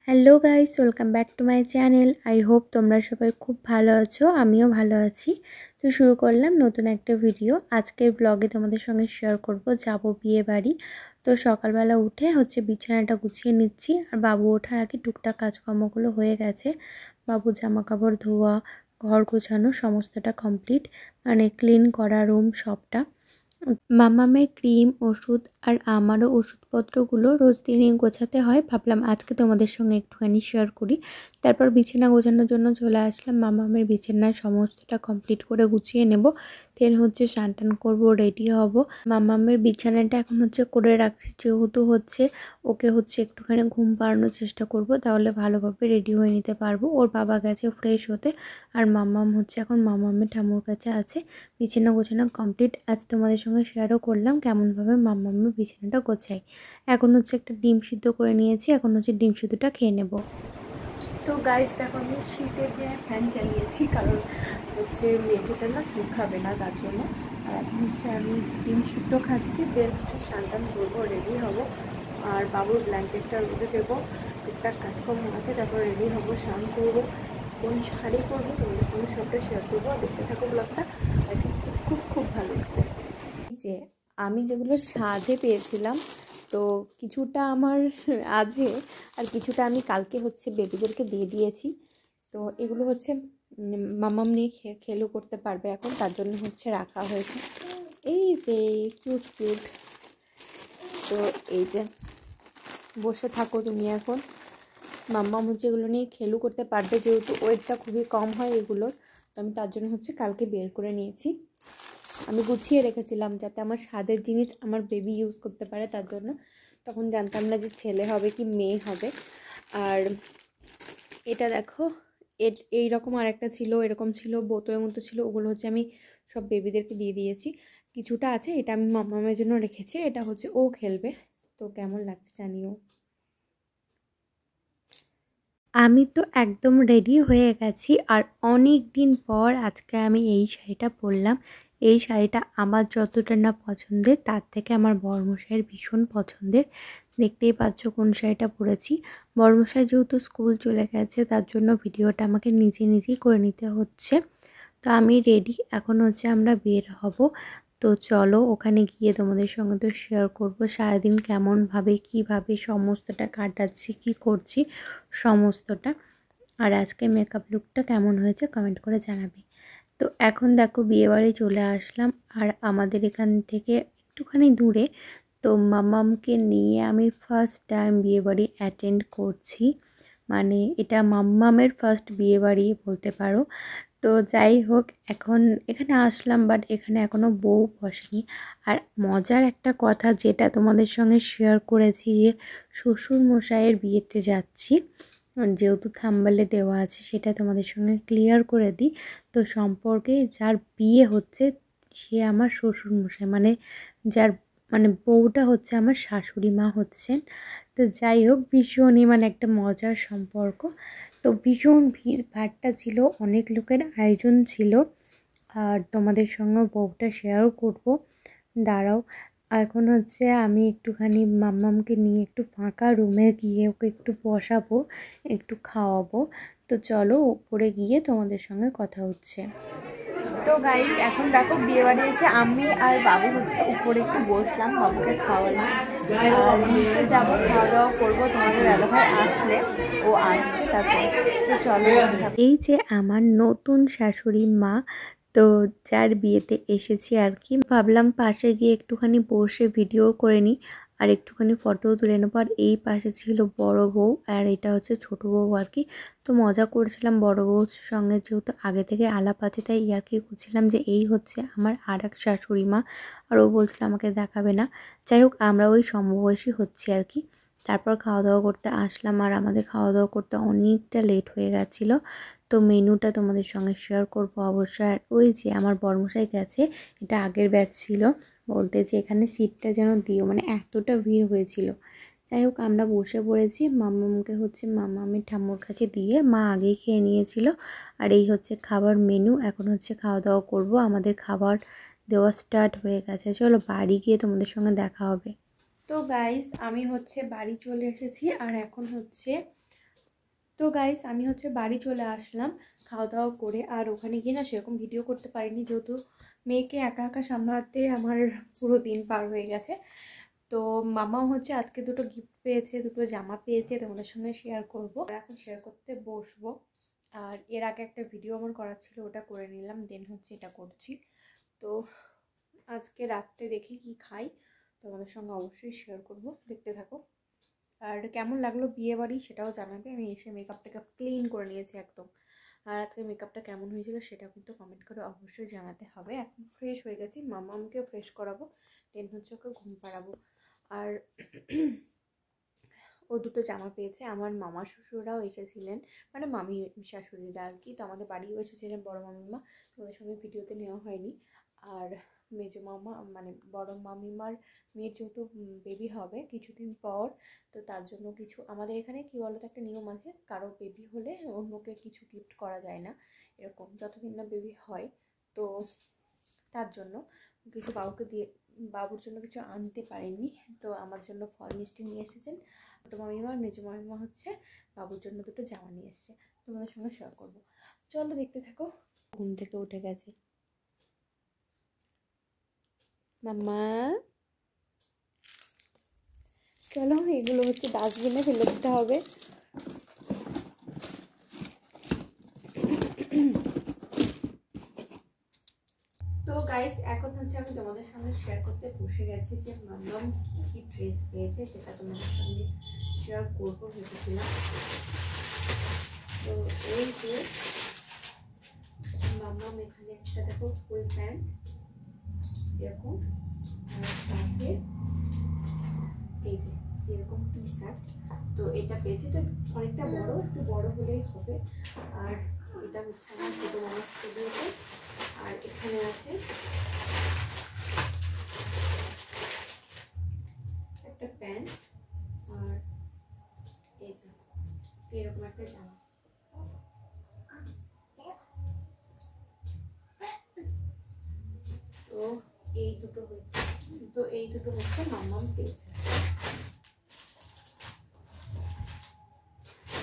Hello guys, welcome back to my channel. I hope তোমরা সবাই খুব ভালো আছো, আমিও ভালো আছি। তো শুরু করলাম নতুন একটা ভিডিও। আজকের ব্লগে তোমাদের সঙ্গে শেয়ার করব যাব বিয়ে বাড়ি। তো সকালবেলা উঠে বিছানাটা গুছিয়ে নিচ্ছি, আর বাবু ওঠার আগে টুকটাক কাজকর্মগুলো হয়ে গেছে। বাবু জামা কাপড় ধোয়া, ঘর গোছানো সমস্তটা কমপ্লিট, মানে ক্লিন করা রুম সবটা। মামামের ক্রিম, ওষুধ আর আমারও ওষুধপত্রগুলো রোজ দিনই গোছাতে হয়। ভাবলাম আজকে তোমাদের সঙ্গে একটুখানি শেয়ার করি। তারপর বিছানা গোছানোর জন্য চলে আসলাম। মামামের বিছানার সমস্তটা কমপ্লিট করে গুছিয়ে নেব। দেন স্নান টান করবো, রেডি হব। মামামের বিছানাটা এখন করে রাখছি, যেহেতু ওকে একটুখানি ঘুম পাড়ানোর চেষ্টা করব, তাহলে ভালোভাবে রেডি হয়ে নিতে পারবো। ওর বাবা গেছে ফ্রেশ হতে, আর মামাম এখন মামামের ঠাম্মুর কাছে আছে। বিছানা গোছানো কমপ্লিট। আজ তোমাদের সঙ্গে শেয়ারও করলাম কেমনভাবে মামামের বিছানাটা গোছাই। এখন একটা ডিম সিদ্ধ করে নিয়েছি, এখন ডিম সিদ্ধটা খেয়ে নেব। তো গাইস দেখো, আমি শীতের দিনে ফ্যান চালিয়েছি, কারণ মেঝেটা না শুকাবে না, তার জন্য। আর এখন আমি ডিম সিদ্ধ খাচ্ছি। দেন স্নান টান করবো, রেডি হব, আর বাবুর ব্ল্যাঙ্কেটটা রোদে দেবো। টুকটাক কাজকর্ম আছে, তারপর রেডি হব, স্নান করবো, কোন শাড়ি পরবো তোমাদের সঙ্গে সবটা শেয়ার করবো। দেখতে থাকো ব্লগটা, আই থিঙ্ক খুব খুব ভালো লাগবে। যে আমি যেগুলো সাধে পেয়েছিলাম, তো কিছুটা আমার আজকে, আর কিছুটা আমি কালকে বেবিদেরকে দিয়ে দিয়েছি। তো এগুলো মামাম নিয়ে খেলো করতে পারবে এখন, তার জন্য রাখা হয়েছে। এই যে কিউট কিউট, তো এই যে বসে থাকো তুমি এখন। মাম্মাম এগুলো নিয়ে খেলু করতে পারবে, যেহেতু ওয়েটটা খুবই কম হয় এগুলোর। তো আমি তার জন্য কালকে বের করে নিয়েছি। আমি গুছিয়ে রেখেছিলাম যাতে আমার স্বাদের জিনিস আমার বেবি ইউজ করতে পারে, তার জন্য। তখন জানতাম না যে ছেলে হবে কি মেয়ে হবে। আর এটা দেখো, এইরকম আর একটা ছিল, এরকম ছিল, বোতলের মতো ছিল, ওগুলো আমি সব বেবিদেরকে দিয়ে দিয়েছি। কিছুটা আছে, এটা আমি মাম্মামের জন্য রেখেছি। এটা ও খেলবে। তো কেমন লাগছে জানিও। আমি তো একদম রেডি হয়ে গেছি, আর অনেক দিন পর আজকে আমি এই শাড়িটা পরলাম। এই শাড়িটা আমার যতটা না পছন্দের, তার থেকে আমার বড়মশাইয়ের ভীষণ পছন্দের। দেখতেই পাচ্ছ কোন শাড়িটা পরেছি। বড়মশাই যেহেতু স্কুল চলে গেছে, তার জন্য ভিডিওটা আমাকে নিজেই করে নিতে হচ্ছে। তো আমি রেডি, এখন আমরা বের হব। তো চলো, ওখানে গিয়ে তোমাদের সঙ্গে তো শেয়ার করবো সারাদিন কেমনভাবে কীভাবে সমস্তটা কাটাচ্ছি, কী করছি সমস্তটা। আর আজকে মেকআপ লুকটা কেমন হয়েছে কমেন্ট করে জানাবে। তো এখন দেখো বিয়েবাড়ি চলে আসলাম, আর আমাদের এখান থেকে একটুখানি দূরে। তো মাম্মামকে নিয়ে আমি ফার্স্ট টাইম বিয়েবাড়ি অ্যাটেন্ড করছি, মানে এটা মাম্মামের ফার্স্ট বিয়েবাড়ি বলতে পারো। তো যাই হোক, এখন এখানে আসলাম, বাট এখানে এখনও বউ বসেনি। আর মজার একটা কথা যেটা তোমাদের সঙ্গে শেয়ার করেছি, যে শ্বশুরমশাইয়ের বিয়েতে যাচ্ছি, যেহেতু থাম্বনেলে দেওয়া আছে, সেটা তোমাদের সঙ্গে ক্লিয়ার করে দিই। তো সম্পর্কে যার বিয়ে হচ্ছে সে আমার শ্বশুরমশাই, যার বউটা আমার শাশুড়ি মা হচ্ছেন। তো যাই হোক, ভীষণই একটা মজার সম্পর্ক। তো ভীষণ ভিড়ভাট্টা ছিল, অনেক লোকের আয়োজন ছিল। আর তোমাদের সঙ্গে বউটা শেয়ার করব, দাঁড়াও। এখন আমি একটুখানি মাম্মামকে নিয়ে একটু ফাঁকা রুমে গিয়ে ওকে একটু বসাবো, একটু খাওয়াবো। তো চলো, উপরে গিয়ে তোমাদের সঙ্গে কথা হচ্ছে। তো গাইস, এখন দেখো বিয়েবাড়ি এসে আমি আর বাবু উপরে একটু বসলাম, বাবুকে খাওয়ালাম, আর নিচে যাবো, খাওয়া দাওয়া করবো। তোমাদের দাদাভাই আসলে, ও আসছে, তারপর তো চলো। এই যে আমার নতুন শাশুড়ি মা, তো যার বিয়েতে এসেছি আর কি, ভাবলাম পাশে গিয়ে একটুখানি বসে ভিডিও করে নিই, আর একটুখানি ফটোও তুলে নেবো। আর এই পাশে ছিল বড় বউ, আর এটা ছোট বউ আর কি। তো মজা করছিলাম বড় বউর সঙ্গে, যেহেতু আগে থেকে আলাপ আছে, তাই আর কি করছিলাম যে এই আমার আর এক শাশুড়ি মা। আর ও বলছিল আমাকে দেখাবে না। যাই হোক, আমরা ওই সমবয়সী হচ্ছি আর কি। তারপর খাওয়া দাওয়া করতে আসলাম, আর আমাদের খাওয়া দাওয়া করতে অনেকটা লেট হয়ে গেছিলো। তো মেনুটা তোমাদের সঙ্গে শেয়ার করবো অবশ্যই। আর ওই যে আমার বড়মশাই গেছে, এটা আগের ব্যাচ ছিল, বলতে যে এখানে সিটটা যেন দিও, মানে এতটা ভিড় হয়েছিল। যাই হোক আমরা বসে পড়েছি, মাম্মামকে হচ্ছে মাম্মামের ঠাম্মুর কাছে দিয়ে মা আগেই খেয়ে নিয়েছিল। আর এই হচ্ছে খাবার মেনু, এখন হচ্ছে খাওয়া দাওয়া করব। আমাদের খাবার দেওয়া স্টার্ট হয়ে গেছে, চলো বাড়ি গিয়ে তোমাদের সঙ্গে দেখা হবে। তো গাইস আমি হচ্ছে বাড়ি চলে এসেছি, আর এখন হচ্ছে বাড়ি চলে আসলাম খাওয়া দাওয়া করে। আর ওখানে গিয়ে না সেরকম ভিডিও করতে পারিনি, যেহেতু মেয়েকে একা একা সামলাতে আমার পুরো দিন পার হয়ে গেছে। তো মামাও হচ্ছে আজকে দুটো গিফট পেয়েছে, দুটো জামা পেয়েছে, তোমাদের সঙ্গে শেয়ার করব। এখন শেয়ার করতে বসবো। আর এর আগে একটা ভিডিও আমার করার ছিল, ওটা করে নিলাম, দেন হচ্ছে এটা করছি। তো আজকে রাত্রে দেখি কি খাই, তোমাদের সঙ্গে অবশ্যই শেয়ার করব, দেখতে থাকো। আর কেমন লাগলো বিয়ে বাড়ি সেটাও জানাবে। আমি এসে মেকআপটাকে ক্লিন করে নিয়েছি একদম। আর আজকে মেকআপটা কেমন হয়েছিল সেটাও কিন্তু কমেন্ট করে অবশ্যই জানাতে হবে। এখন ফ্রেশ হয়ে গেছি, মামামকেও ফ্রেশ করাবো, দেন হচ্ছে ওকে ঘুম পাড়াবো। আর ও দুটো জামা পেয়েছে। আমার মামা শ্বশুররাও এসেছিলেন, মানে মামি শাশুড়িরা আর কি। তো আমাদের বাড়িও এসেছিলেন বড় মামিমা, তোমাদের সঙ্গে ভিডিওতে নেওয়া হয়নি। আর মেজো মামা মানে বড় মামিমার মেয়ের যেহেতু বেবি হবে কিছুদিন পর, তো তার জন্য কিছু আমাদের এখানে কি বলতো একটা নিয়ম আছে, কারো বেবি হলে অন্যকে কিছু গিফট করা যায় না, এরকম যতদিন না বেবি হয়। তো তার জন্য কিছু বাবুর জন্য কিছু আনতে পারেননি, তো আমার জন্য ফল মিষ্টি নিয়ে এসেছেন। ছোটো মামিমা আর মেজো মামিমা হচ্ছে বাবুর জন্য দুটো জামা নিয়ে এসেছে, তোমাদের সঙ্গে শেয়ার করবো। চলো দেখতে থাকো। ঘুম থেকে উঠে গেছে মাম্মা, চলো এগুলো হচ্ছে ডাস্টবিনে ফেলে দিতে হবে। তো গাইস এখন হচ্ছে আমি তোমাদের সঙ্গে শেয়ার করতে বসে গেছি যে মাম্মাম কি ড্রেস পেয়েছে, সেটা তোমাদের সঙ্গে শেয়ার করবো ভেবেছিলাম। তো এই যে মাম্মাম এখানে একটা দেখো ফুল প্যান্ট এরকম, আর সাথে এই যে এরকম টি শার্ট। তো এটা পেয়েছে, এটা অনেকটা বড়, একটু বড় হলেই হবে। আর এটা হচ্ছে আমার ছোটো মামার দিয়েছে। আর এখানে আছে একটা প্যান্ট, আর এই যে এরকম একটা জামা। তো এই দুটো হচ্ছে মাম্মাম পেয়েছে।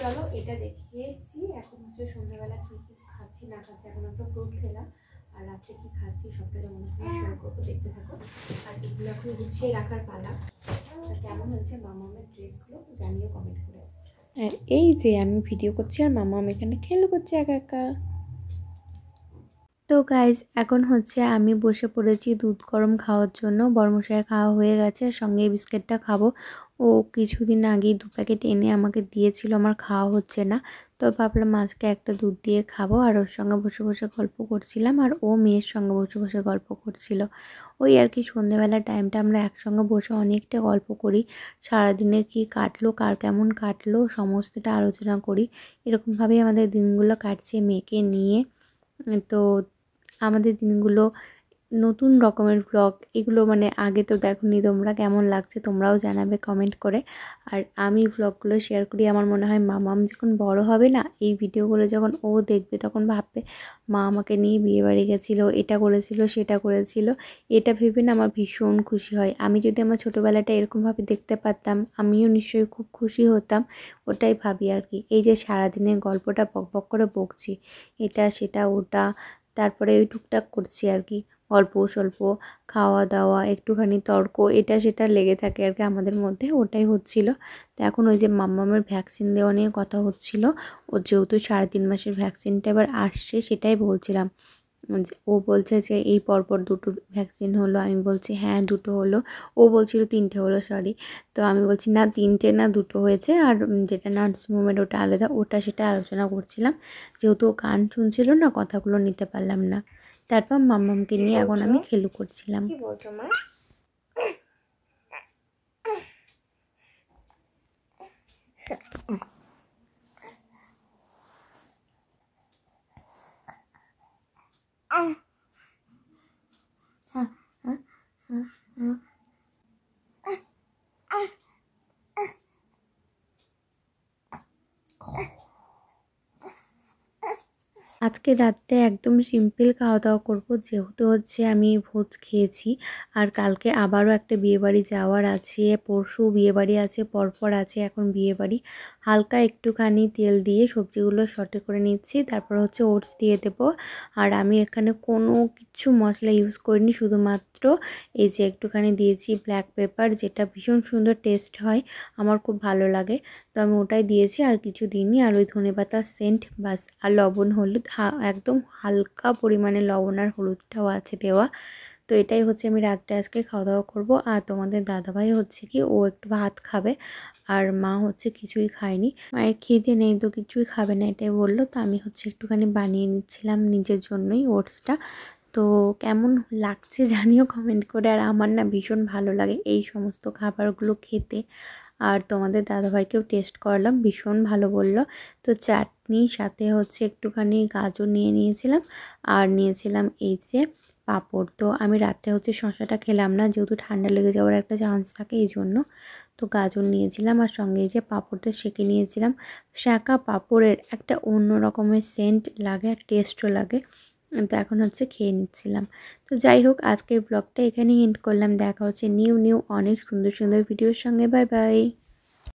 চলো এটা দেখিয়েছি, এখন হচ্ছে সন্ধ্যাবেলা কি কি খাচ্ছি না খাচ্ছি, এখন একটা ফ্রুট খেলাম, আর রাত্রে কি খাচ্ছি সবটা তোমাদের সঙ্গে শেয়ার করবো, দেখতে থাকো। আর এগুলো এখন গুছিয়ে রাখার পালা। কেমন হয়েছে মামামের ড্রেসগুলো জানিও কমেন্ট করে। আর এই যে আমি ভিডিও করছি আর মামাম এখানে খেলা করছে একা একা। তো গাইজ এখন হচ্ছে আমি বসে পড়েছি দুধ গরম খাওয়ার জন্য। বড়মশাই খাওয়া হয়ে গেছে, সঙ্গে বিস্কিটটা খাবো। ও কিছুদিন আগেই 2 প্যাকেট এনে আমাকে দিয়েছিল, আমার খাওয়া হচ্ছে না, তো ভাবলাম আজকে একটা দুধ দিয়ে খাবো। আর ওর সঙ্গে বসে বসে গল্প করছিলাম, আর ও মেয়ের সঙ্গে বসে বসে গল্প করছিল। ওই আর কি সন্ধ্যেবেলার টাইমটা আমরা একসঙ্গে বসে অনেকটা গল্প করি, সারাদিনে কি কাটলো, কার কেমন কাটলো সমস্তটা আলোচনা করি। এরকমভাবেই আমাদের দিনগুলো কাটছে মেয়েকে নিয়ে। তো আমাদের দিনগুলো নতুন রকমের ব্লগ, এগুলো মানে আগে তো দেখোনি তোমরা, কেমন লাগছে তোমরাও জানাবে কমেন্ট করে। আর আমি ব্লগগুলো শেয়ার করি, আমার মনে হয় মামাম যখন বড় হবে না, এই ভিডিওগুলো যখন ও দেখবে তখন ভাববে মা আমাকে নিয়ে বিয়েবাড়ি গেছিলো, এটা করেছিল সেটা করেছিল, এটা ভেবে না আমার ভীষণ খুশি হয়। আমি যদি আমার ছোটোবেলাটা এরকমভাবে দেখতে পারতাম আমিও নিশ্চয়ই খুব খুশি হতাম, ওটাই ভাবি আর কি। এই যে সারাদিনের গল্পটা বক বক করে বকছি, এটা সেটা ওটা, তারপরে ওই টুকটাক করছি আর কি, গল্প স্বল্প, খাওয়া দাওয়া, একটুখানি তর্ক, এটা সেটা লেগে থাকে আর কি আমাদের মধ্যে, ওটাই হচ্ছিল। তো এখন ওই যে মাম্মামের ভ্যাকসিন দেওয়া নিয়ে কথা হচ্ছিল, ওর যেহেতু 3.5 মাসের ভ্যাকসিনটা এবার আসছে, সেটাই বলছিলাম। ও বলছে যে এই পরপর 2টো ভ্যাকসিন হলো, আমি বলছি হ্যাঁ 2টো হলো, ও বলছিল 3টে হলো, সরি। তো আমি বলছি না 3টে না 2টো হয়েছে, আর যেটা নার্সিং হোমের ওটা আলাদা, ওটা সেটা আলোচনা করছিলাম, যেহেতু ও গান শুনছিল না, কথাগুলো নিতে পারলাম না। তারপর মাম্মামকে নিয়ে এখন আমি খেলু করছিলাম। কি বলছো মা? আজকে রাতে একদম সিম্পল খাওয়া দাওয়া করবো, যেহেতু হচ্ছে আমি ভোজ খেয়েছি আর কালকে আবারও একটা বিয়েবাড়ি যাওয়ার আছে, পরশু বিয়েবাড়ি আছে, পরপর আছে এখন বিয়েবাড়ি। হালকা একটুখানি তেল দিয়ে সবজিগুলো সটে করে নিচ্ছি, তারপর হচ্ছে ওটস দিয়ে দেবো। আর আমি এখানে কোনো কিছু মশলা ইউজ করিনি, শুধুমাত্র এই যে একটুখানি দিয়েছি ব্ল্যাক পেপার, যেটা ভীষণ সুন্দর টেস্ট হয়, আমার খুব ভালো লাগে। তো আমি ওটাই দিয়েছি, আর কিছু দিইনি। আর ওই ধনেপাতার সেন্ট বাস, আর লবণ হলুদ একদম হালকা পরিমাণে লবণ আর হলুদটাও আছে দেওয়া। তো এটাই হচ্ছে আমি রাত্রে আজকে খাওয়া দাওয়া করবো। আর তোমাদের দাদাভাই হচ্ছে কি ও একটু ভাত খাবে, আর মা হচ্ছে কিছুই খায়নি, মায়ের খিদে নেই তো কিছুই খাবে না এটাই বললো। তো আমি হচ্ছে একটুখানি বানিয়ে নিচ্ছিলাম নিজের জন্যই ওটসটা। তো কেমন লাগছে জানিও কমেন্ট করে। আর আমার না ভীষণ ভালো লাগে এই সমস্ত খাবারগুলো খেতে। আর তোমাদের দাদাভাইকেও টেস্ট করালাম, ভীষণ ভালো বললো। তো চাটনি সাথে হচ্ছে একটুখানি গাজর নিয়ে নিয়েছিলাম, আর নিয়েছিলাম এই যে পাঁপড়। তো আমি রাত্রে হচ্ছে শশাটা খেলাম না, যেহেতু ঠান্ডা লেগে যাওয়ার একটা চান্স থাকে এই জন্য। তো গাজর নিয়েছিলাম, আর সঙ্গে এই যে পাঁপড়টা সেঁকে নিয়েছিলাম। শাঁকা পাঁপড়ের একটা অন্য রকমের সেন্ট লাগে আর টেস্টও লাগে। তো এখন হচ্ছে খেয়ে নিচ্ছিলাম। তো যাই হোক, আজকের ব্লগটা এখানেই এন্ড করলাম। দেখা হচ্ছে নিউ অনেক সুন্দর সুন্দর ভিডিওর সঙ্গে। Bye bye.